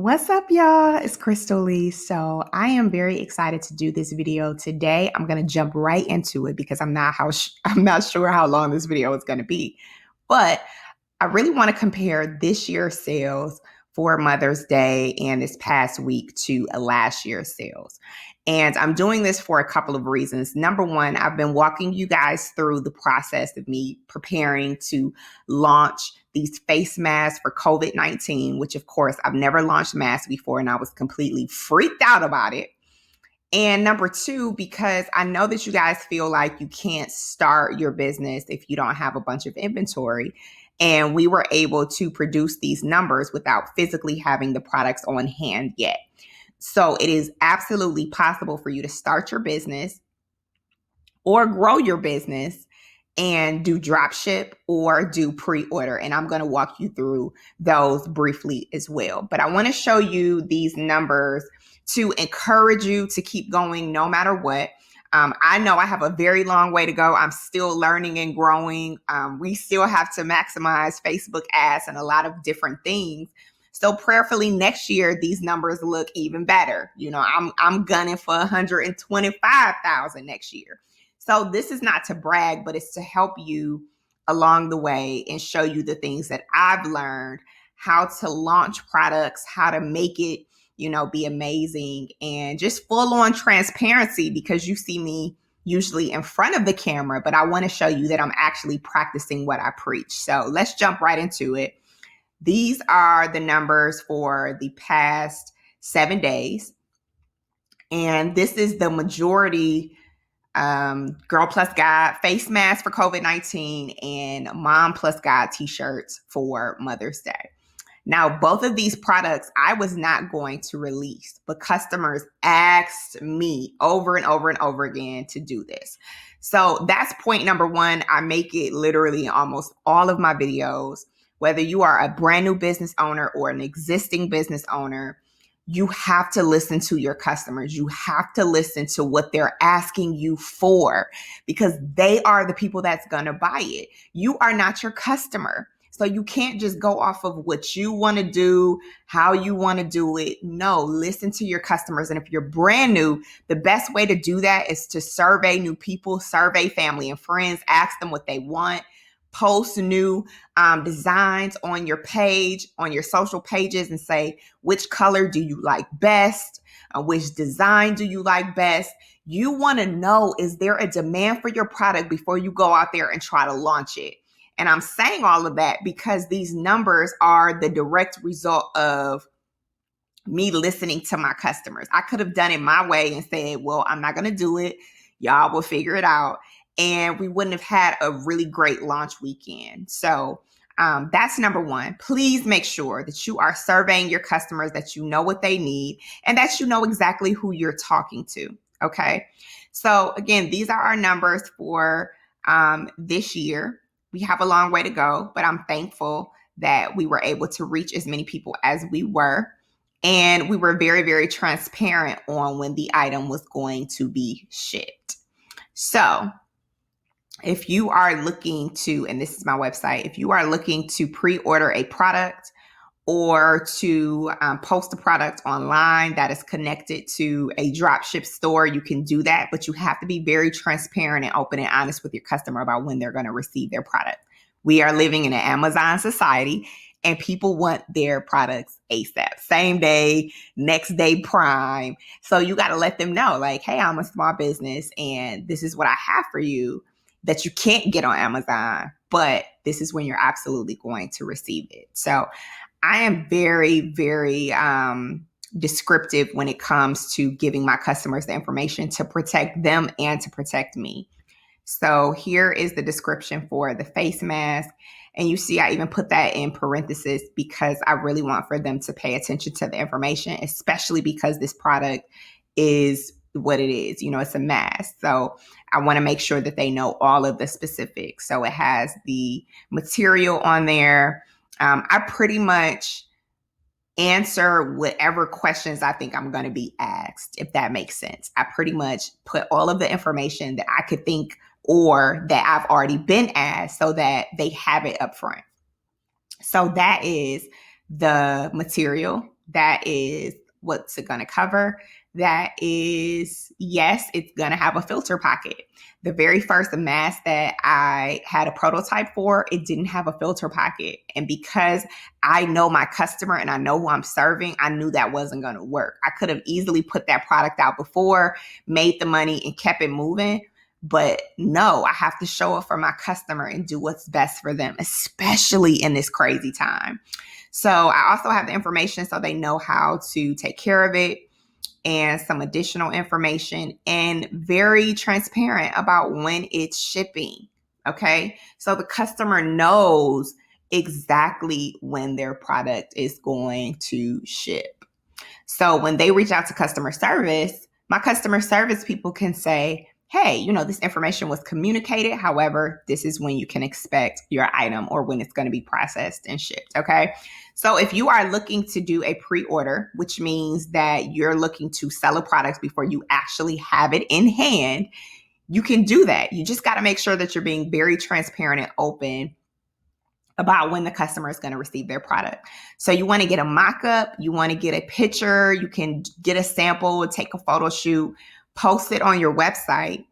What's up, y'all? It's Crystal Lee. So I am very excited to do this video today. I'm going to jump right into it because I'm not sure how long this video is going to be. But I really want to compare this year's sales for Mother's Day and this past week to last year's sales. And I'm doing this for a couple of reasons. Number one, I've been walking you guys through the process of me preparing to launch these face masks for COVID-19, which of course I've never launched masks before and I was completely freaked out about it. And number two, because I know that you guys feel like you can't start your business if you don't have a bunch of inventory. And we were able to produce these numbers without physically having the products on hand yet. So it is absolutely possible for you to start your business or grow your business and do drop ship or do pre-order. And I'm going to walk you through those briefly as well. But I want to show you these numbers to encourage you to keep going no matter what. I know I have a very long way to go. I'm still learning and growing. We still have to maximize Facebook ads and a lot of different things. So prayerfully next year, these numbers look even better. You know, I'm gunning for 125,000 next year. So this is not to brag, but it's to help you along the way and show you the things that I've learned, how to launch products, how to make it, be amazing, and just full on transparency because you see me usually in front of the camera, but I want to show you that I'm actually practicing what I preach. So let's jump right into it. These are the numbers for the past 7 days. And this is the majority Girl Plus God face mask for COVID-19 and Mom Plus God T-shirts for Mother's Day. Now, both of these products I was not going to release, but customers asked me over and over and over again to do this. So that's point number one. I make it literally in almost all of my videos. Whether you are a brand new business owner or an existing business owner, you have to listen to your customers. You have to listen to what they're asking you for because they are the people that's going to buy it. You are not your customer. So you can't just go off of what you want to do, how you want to do it. No, listen to your customers. And if you're brand new, the best way to do that is to survey new people, survey family and friends, ask them what they want. Post new designs on your page, on your social pages, and say, which color do you like best? Which design do you like best? You want to know, is there a demand for your product before you go out there and try to launch it? And I'm saying all of that because these numbers are the direct result of me listening to my customers. I could have done it my way and said, well, I'm not going to do it. Y'all will figure it out. And we wouldn't have had a really great launch weekend. So that's number one. Please make sure that you are surveying your customers, that you know what they need, and that you know exactly who you're talking to. Okay. So again, these are our numbers for this year. We have a long way to go, but I'm thankful that we were able to reach as many people as we were. And we were very, very transparent on when the item was going to be shipped. So if you are looking to, and this is my website, if you are looking to pre-order a product or to post a product online that is connected to a dropship store, you can do that, but you have to be very transparent and open and honest with your customer about when they're going to receive their product. We are living in an Amazon society and people want their products ASAP, same day, next day prime. So you got to let them know like, hey, I'm a small business and this is what I have for you that you can't get on Amazon, but this is when you're absolutely going to receive it. So I am very, very descriptive when it comes to giving my customers the information to protect them and to protect me. So here is the description for the face mask. And you see, I even put that in parentheses because I really want for them to pay attention to the information, especially because this product is what it is. It's a mask. So I want to make sure that they know all of the specifics. So it has the material on there. I pretty much answer whatever questions I think I'm going to be asked, if that makes sense. I pretty much put all of the information that I could think or that I've already been asked so that they have it up front. So that is the material. That is what's it going to cover? That is, yes, it's going to have a filter pocket. The very first mask that I had a prototype for, it didn't have a filter pocket. And because I know my customer and I know who I'm serving, I knew that wasn't going to work. I could have easily put that product out before, made the money, and kept it moving. But no, I have to show up for my customer and do what's best for them, especially in this crazy time. So I also have the information so they know how to take care of it, and some additional information, and very transparent about when it's shipping. Okay. So the customer knows exactly when their product is going to ship. So when they reach out to customer service, my customer service people can say, hey, this information was communicated. However, this is when you can expect your item or when it's going to be processed and shipped. Okay. So if you are looking to do a pre-order, which means that you're looking to sell a product before you actually have it in hand, you can do that. You just got to make sure that you're being very transparent and open about when the customer is going to receive their product. So you want to get a mock-up, you want to get a picture, you can get a sample, take a photo shoot, post it on your website,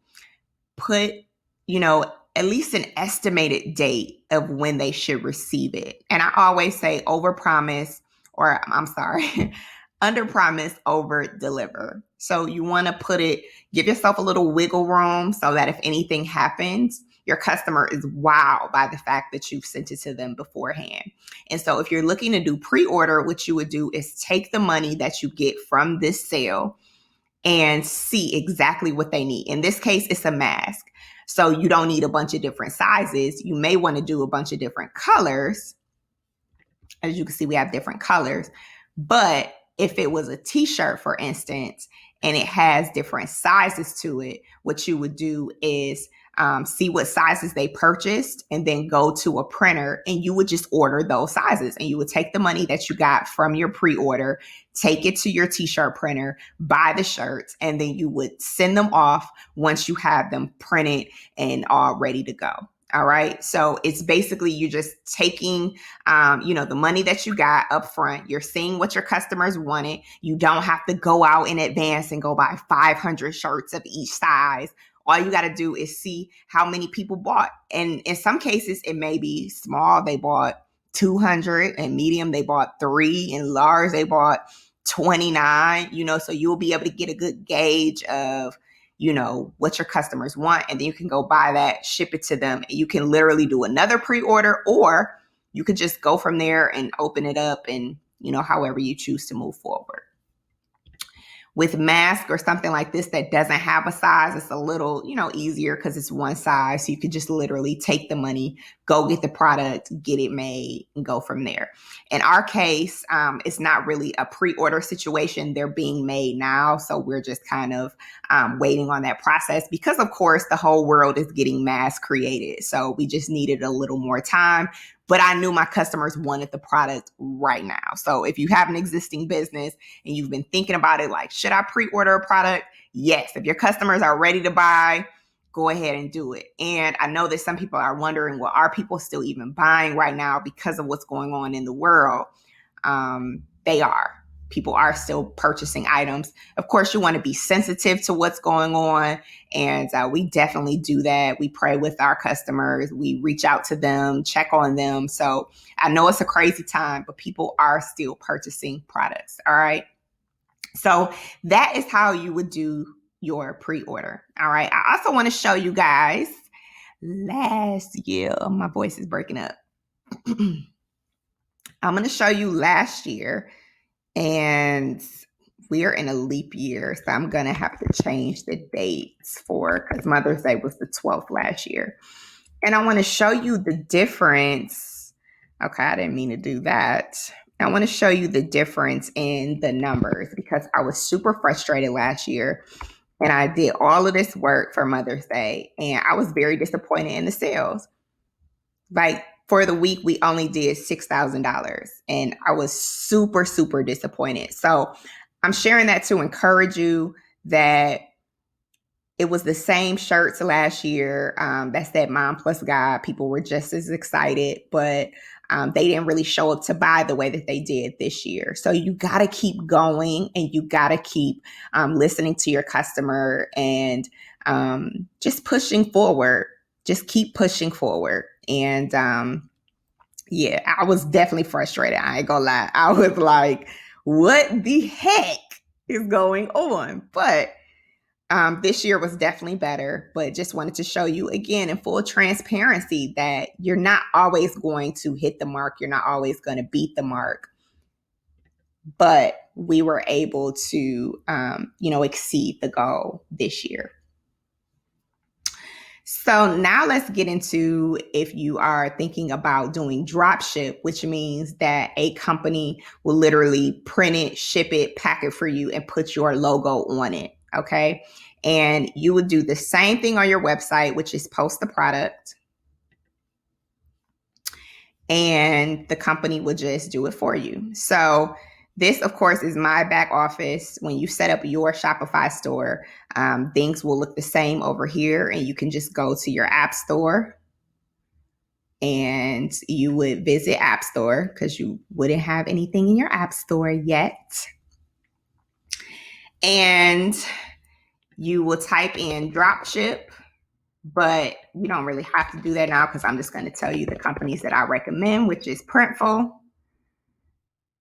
put, at least an estimated date of when they should receive it. And I always say under promise, over deliver. So you want to give yourself a little wiggle room so that if anything happens, your customer is wowed by the fact that you've sent it to them beforehand. And so if you're looking to do pre-order, what you would do is take the money that you get from this sale and see exactly what they need. In this case, it's a mask. So you don't need a bunch of different sizes. You may want to do a bunch of different colors. As you can see, we have different colors. But if it was a T-shirt, for instance, and it has different sizes to it, what you would do is see what sizes they purchased and then go to a printer, and you would just order those sizes, and you would take the money that you got from your pre-order, take it to your T-shirt printer, buy the shirts, and then you would send them off once you have them printed and all ready to go. All right. So it's basically you just taking, the money that you got up front. You're seeing what your customers wanted. You don't have to go out in advance and go buy 500 shirts of each size. All you got to do is see how many people bought. And in some cases, it may be small. They bought 200, and medium, they bought 3, and large, they bought 29, so you'll be able to get a good gauge of, what your customers want. And then you can go buy that, ship it to them. And you can literally do another pre-order, or you could just go from there and open it up and, however you choose to move forward. With mask or something like this that doesn't have a size, it's a little, easier because it's one size. So you could just literally take the money, go get the product, get it made, and go from there. In our case, it's not really a pre-order situation. They're being made now. So we're just kind of waiting on that process because, of course, the whole world is getting mask created. So we just needed a little more time. But I knew my customers wanted the product right now. So if you have an existing business and you've been thinking about it, like, should I pre-order a product? Yes. If your customers are ready to buy, go ahead and do it. And I know that some people are wondering, well, are people still even buying right now because of what's going on in the world? They are. People are still purchasing items. Of course, you want to be sensitive to what's going on. And we definitely do that. We pray with our customers. We reach out to them, check on them. So I know it's a crazy time, but people are still purchasing products. All right. So that is how you would do your pre-order. All right. I also want to show you guys last year. My voice is breaking up. I'm going to show you last year. And we're in a leap year, so I'm going to have to change the dates because Mother's Day was the 12th last year. And I want to show you the difference. Okay, I didn't mean to do that. I want to show you the difference in the numbers because I was super frustrated last year. And I did all of this work for Mother's Day, and I was very disappointed in the sales. Like, for the week, we only did $6,000, and I was super, super disappointed. So I'm sharing that to encourage you that it was the same shirts last year that said Mom Plus God. People were just as excited, but they didn't really show up to buy the way that they did this year. So you got to keep going, and you got to keep listening to your customer, and just pushing forward. Just keep pushing forward. And yeah, I was definitely frustrated. I ain't gonna lie. I was like, what the heck is going on? But this year was definitely better, but just wanted to show you again in full transparency that you're not always going to hit the mark. You're not always going to beat the mark. But we were able to, exceed the goal this year. So now let's get into if you are thinking about doing drop ship, which means that a company will literally print it, ship it, pack it for you, and put your logo on it. Okay. And you would do the same thing on your website, which is post the product. And the company will just do it for you. So this, of course, is my back office. When you set up your Shopify store, things will look the same over here, and you can just go to your app store and you would visit App Store because you wouldn't have anything in your app store yet. And you will type in dropship, but you don't really have to do that now because I'm just going to tell you the companies that I recommend, which is Printful.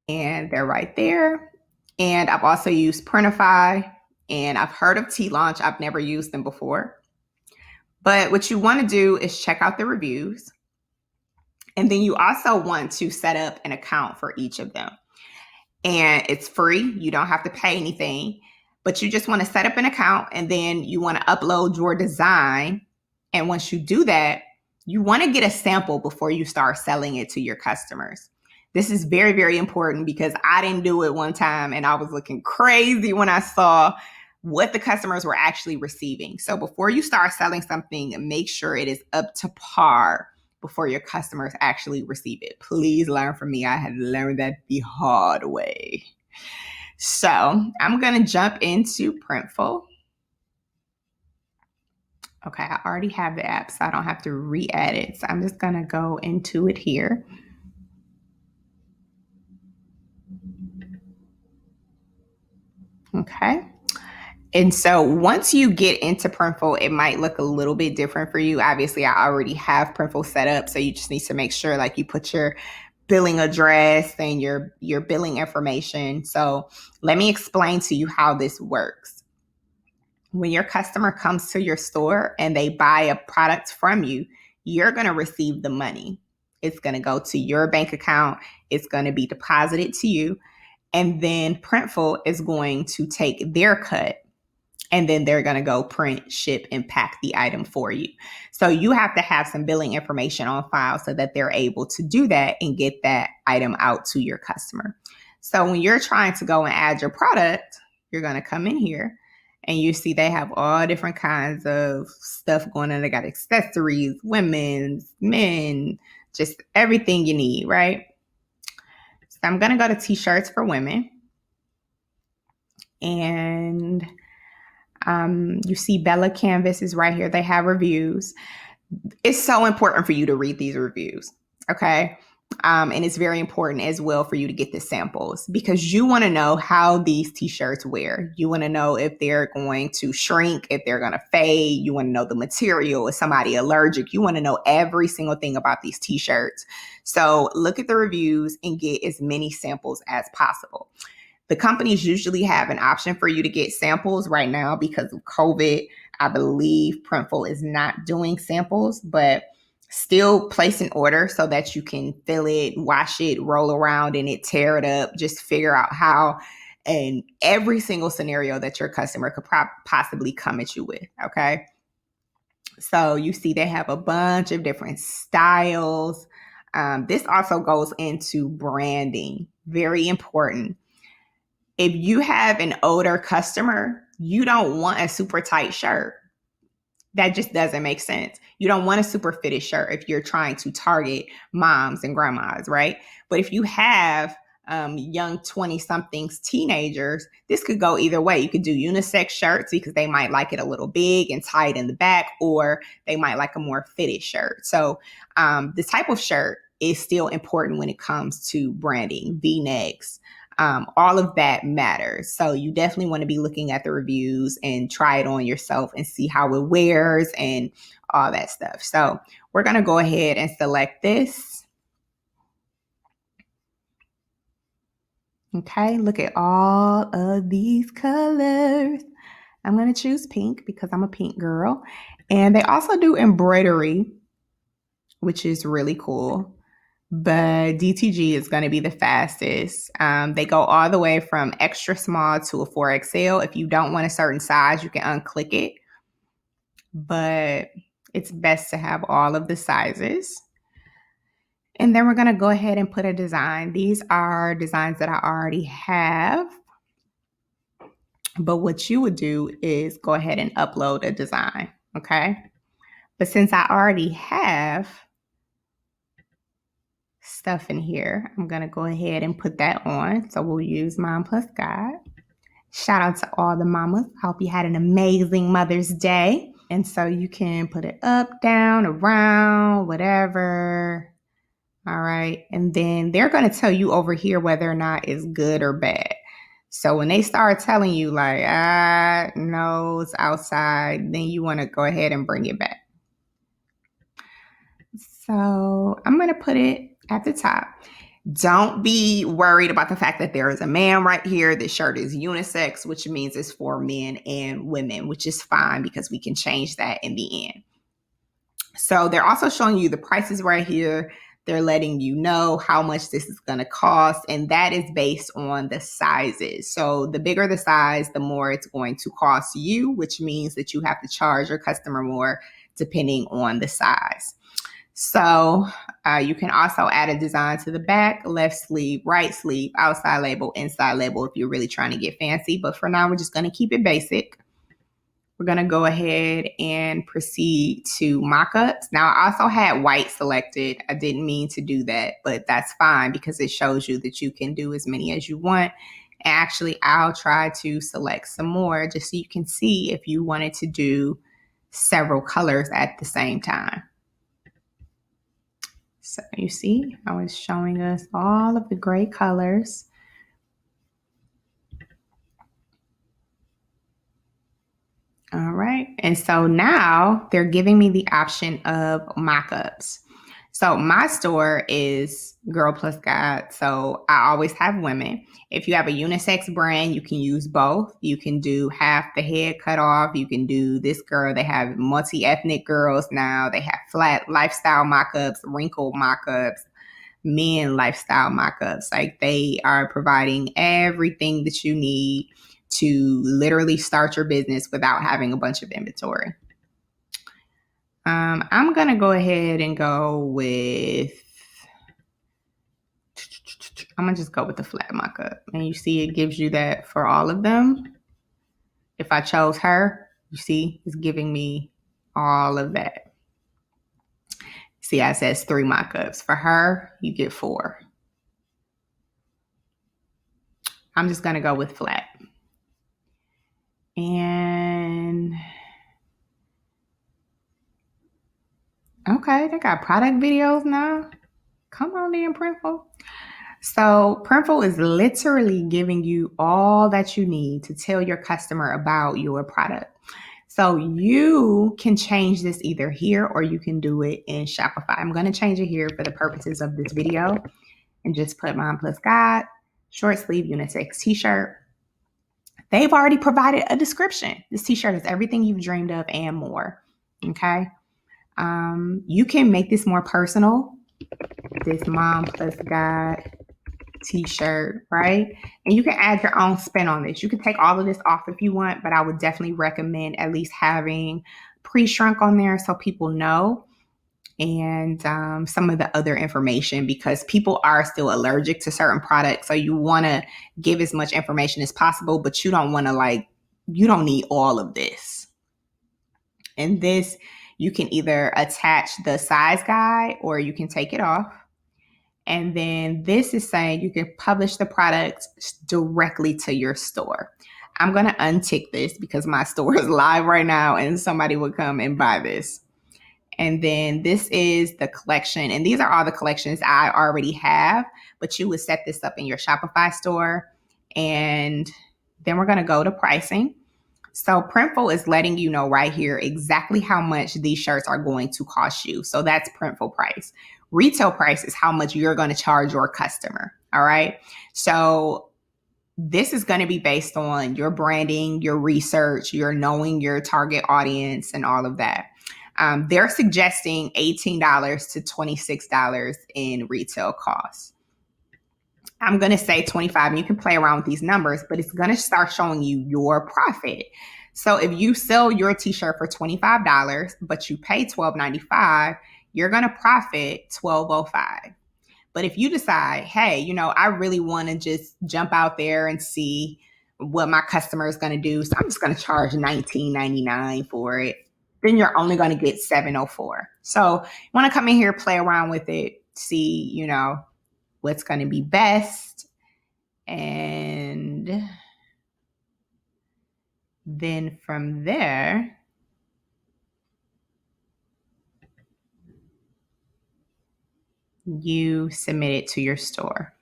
And they're right there. And I've also used Printify, and I've heard of T-Launch. I've never used them before. But what you want to do is check out the reviews. And then you also want to set up an account for each of them. And it's free. You don't have to pay anything. But you just want to set up an account, and then you want to upload your design. And once you do that, you want to get a sample before you start selling it to your customers. This is very, very important because I didn't do it one time and I was looking crazy when I saw what the customers were actually receiving. So before you start selling something, make sure it is up to par before your customers actually receive it. Please learn from me. I had learned that the hard way. So I'm going to jump into Printful. Okay, I already have the app, so I don't have to re-add it. So I'm just going to go into it here. Okay. And so once you get into Printful, it might look a little bit different for you. Obviously, I already have Printful set up, so you just need to make sure like you put your billing address and your billing information. So let me explain to you how this works. When your customer comes to your store and they buy a product from you, you're going to receive the money. It's going to go to your bank account. It's going to be deposited to you. And then Printful is going to take their cut, and then they're going to go print, ship, and pack the item for you. So you have to have some billing information on file so that they're able to do that and get that item out to your customer. So when you're trying to go and add your product, you're going to come in here and you see they have all different kinds of stuff going on. They got accessories, women's, men, just everything you need, right? So I'm going to go to T-shirts for women. And you see Bella Canvas is right here. They have reviews. It's so important for you to read these reviews, okay? And it's very important as well for you to get the samples because you want to know how these T-shirts wear. You want to know if they're going to shrink, if they're going to fade. You want to know the material. Is somebody allergic? You want to know every single thing about these T-shirts. So look at the reviews and get as many samples as possible. The companies usually have an option for you to get samples right now because of COVID. I believe Printful is not doing samples, but still place an order so that you can fill it, wash it, roll around in it, tear it up, just figure out how in every single scenario that your customer could possibly come at you with, okay? So you see they have a bunch of different styles. This also goes into branding, very important. If you have an older customer, you don't want a super tight shirt. That just doesn't make sense. You don't want a super fitted shirt if you're trying to target moms and grandmas, right? But if you have young 20-somethings, teenagers, this could go either way. You could do unisex shirts because they might like it a little big and tight in the back, or they might like a more fitted shirt. So the type of shirt is still important when it comes to branding, V-necks. All of that matters. So you definitely want to be looking at the reviews and try it on yourself and see how it wears and all that stuff. So we're going to go ahead and select this. Okay, look at all of these colors. I'm going to choose pink because I'm a pink girl. And they also do embroidery, which is really cool. But DTG is going to be the fastest. They go all the way from extra small to a 4XL. If you don't want a certain size, you can unclick it. But it's best to have all of the sizes. And then we're going to go ahead and put a design. These are designs that I already have. But what you would do is go ahead and upload a design, okay? But since I already have stuff in here, I'm going to go ahead and put that on. So we'll use Mom Plus Guide. Shout out to all the mamas. I hope you had an amazing Mother's Day. And so you can put it up, down, around, whatever. All right. And then they're going to tell you over here whether or not it's good or bad. So when they start telling you like, no, it's outside, then you want to go ahead and bring it back. So I'm going to put it at the top. Don't be worried about the fact that there is a man right here. This shirt is unisex, which means it's for men and women, which is fine because we can change that in the end. So they're also showing you the prices right here. They're letting you know how much this is going to cost, and that is based on the sizes. So the bigger the size, the more it's going to cost you, which means that you have to charge your customer more depending on the size. So you can also add a design to the back, left sleeve, right sleeve, outside label, inside label if you're really trying to get fancy. But for now, we're just going to keep it basic. We're going to go ahead and proceed to mock-ups. Now, I also had white selected. I didn't mean to do that, but that's fine because it shows you that you can do as many as you want. And actually, I'll try to select some more just so you can see if you wanted to do several colors at the same time. So you see, I was showing us all of the great colors. All right. And so now they're giving me the option of mock-ups. So my store is Girl Plus Guide. So I always have women. If you have a unisex brand, you can use both. You can do half the head cut off. You can do this girl. They have multi-ethnic girls now. They have flat lifestyle mock-ups, wrinkle mock-ups, men lifestyle mock-ups. Like they are providing everything that you need to literally start your business without having a bunch of inventory. I'm going to go ahead and go with, I'm going to just go with the flat mock-up. And you see it gives you that for all of them. If I chose her, you see it's giving me all of that. See, it says 3 mock-ups. For her, you get 4. I'm just going to go with flat. And okay, they got product videos now. Come on in, Printful. So Printful is literally giving you all that you need to tell your customer about your product. So you can change this either here or you can do it in Shopify. I'm going to change it here for the purposes of this video and just put Mom Plus Guide, short sleeve unisex t-shirt. They've already provided a description. This t-shirt is everything you've dreamed of and more. Okay. You can make this more personal. This Mom Plus Guide t-shirt, right? And you can add your own spin on this. You can take all of this off if you want, but I would definitely recommend at least having pre-shrunk on there so people know, and some of the other information, because people are still allergic to certain products. So you want to give as much information as possible, but you don't want to you don't need all of this. And this, you can either attach the size guide or you can take it off. And then this is saying you can publish the product directly to your store. I'm going to untick this because my store is live right now and somebody would come and buy this. And then this is the collection. And these are all the collections I already have, but you would set this up in your Shopify store. And then we're going to go to pricing. So Printful is letting you know right here exactly how much these shirts are going to cost you. So that's Printful price. Retail price is how much you're going to charge your customer. All right. So this is going to be based on your branding, your research, your knowing your target audience, and all of that. They're suggesting $18 to $26 in retail costs. I'm going to say 25, and you can play around with these numbers, but it's going to start showing you your profit. So if you sell your t-shirt for $25, but you pay $12.95, you're going to profit $12.05. But if you decide, hey, I really want to just jump out there and see what my customer is going to do, so I'm just going to charge $19.99 for it, then you're only going to get $7.04. So you want to come in here, play around with it, see, what's going to be best. And then from there, you submit it to your store.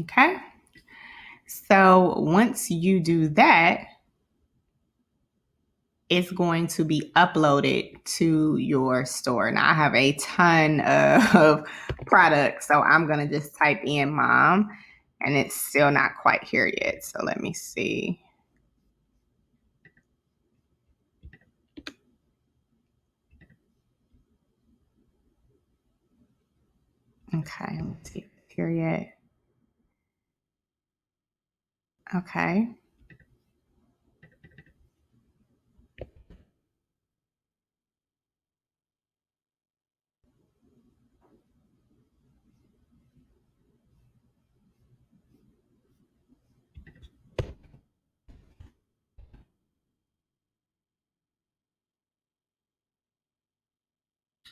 Okay. So once you do that, it's going to be uploaded to your store. Now I have a ton of products, so I'm going to just type in mom, and it's still not quite here yet. So let me see. Okay, let's see if it's here yet. Okay.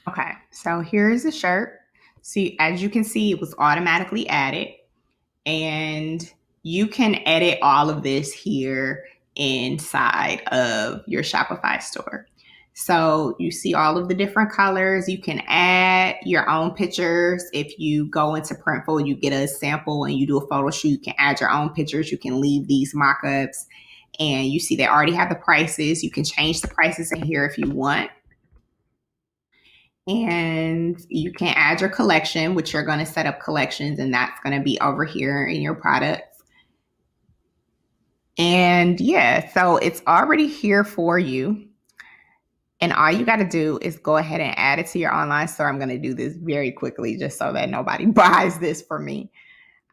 Okay, so here's the shirt. See, as you can see, it was automatically added, and you can edit all of this here inside of your Shopify store. So you see all of the different colors. You can add your own pictures. If you go into Printful, you get a sample and you do a photo shoot, you can add your own pictures. You can leave these mock-ups, and you see they already have the prices. You can change the prices in here if you want. And you can add your collection, which you're going to set up collections, and that's going to be over here in your products. And yeah, so it's already here for you. And all you got to do is go ahead and add it to your online store. I'm going to do this very quickly just so that nobody buys this for me.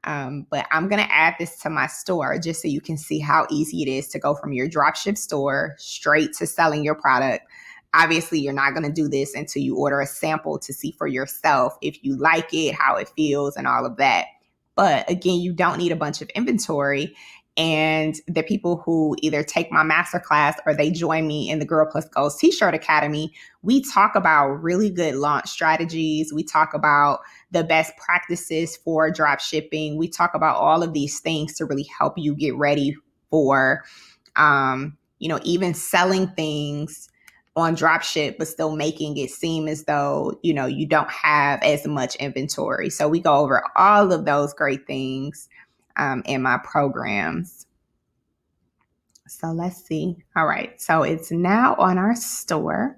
But I'm going to add this to my store just so you can see how easy it is to go from your dropship store straight to selling your product. Obviously, you're not going to do this until you order a sample to see for yourself if you like it, how it feels, and all of that. But again, you don't need a bunch of inventory. And the people who either take my masterclass or they join me in the Girl Plus Goals T-shirt Academy, we talk about really good launch strategies. We talk about the best practices for drop shipping. We talk about all of these things to really help you get ready for, even selling things on dropship, but still making it seem as though, you don't have as much inventory. So we go over all of those great things in my programs. So let's see. All right. So it's now on our store.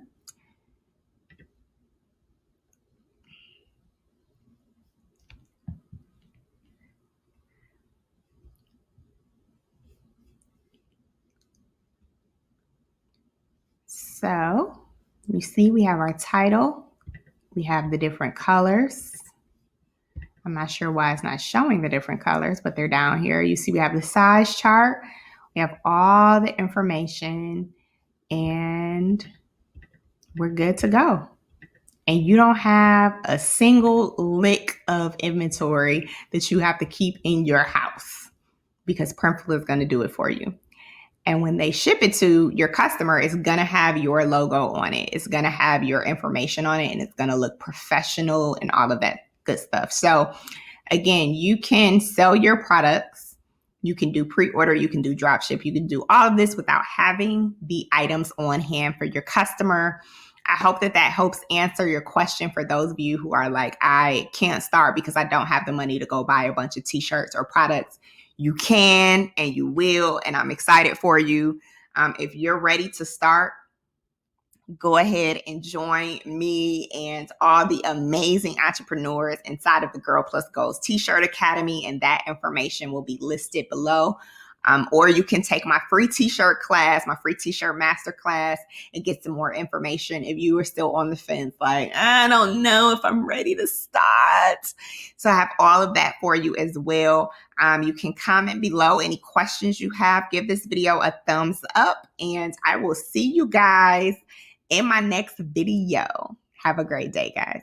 So you see we have our title. We have the different colors. I'm not sure why it's not showing the different colors, but they're down here. You see we have the size chart. We have all the information, and we're good to go. And you don't have a single lick of inventory that you have to keep in your house because Printful is going to do it for you. And when they ship it to your customer, it's going to have your logo on it. It's going to have your information on it, and it's going to look professional and all of that good stuff. So again, you can sell your products You can do pre-order, you can do drop ship, you can do all of this without having the items on hand for your customer. I hope that helps answer your question for those of you who are like, I can't start because I don't have the money to go buy a bunch of t-shirts or products. You can and you will, and I'm excited for you. If you're ready to start, go ahead and join me and all the amazing entrepreneurs inside of the Girl Plus Goals T-Shirt Academy, and that information will be listed below. Or you can take my free t-shirt class, my free t-shirt master class, and get some more information if you are still on the fence, like, I don't know if I'm ready to start. So I have all of that for you as well. You can comment below any questions you have. Give this video a thumbs up, and I will see you guys in my next video. Have a great day, guys.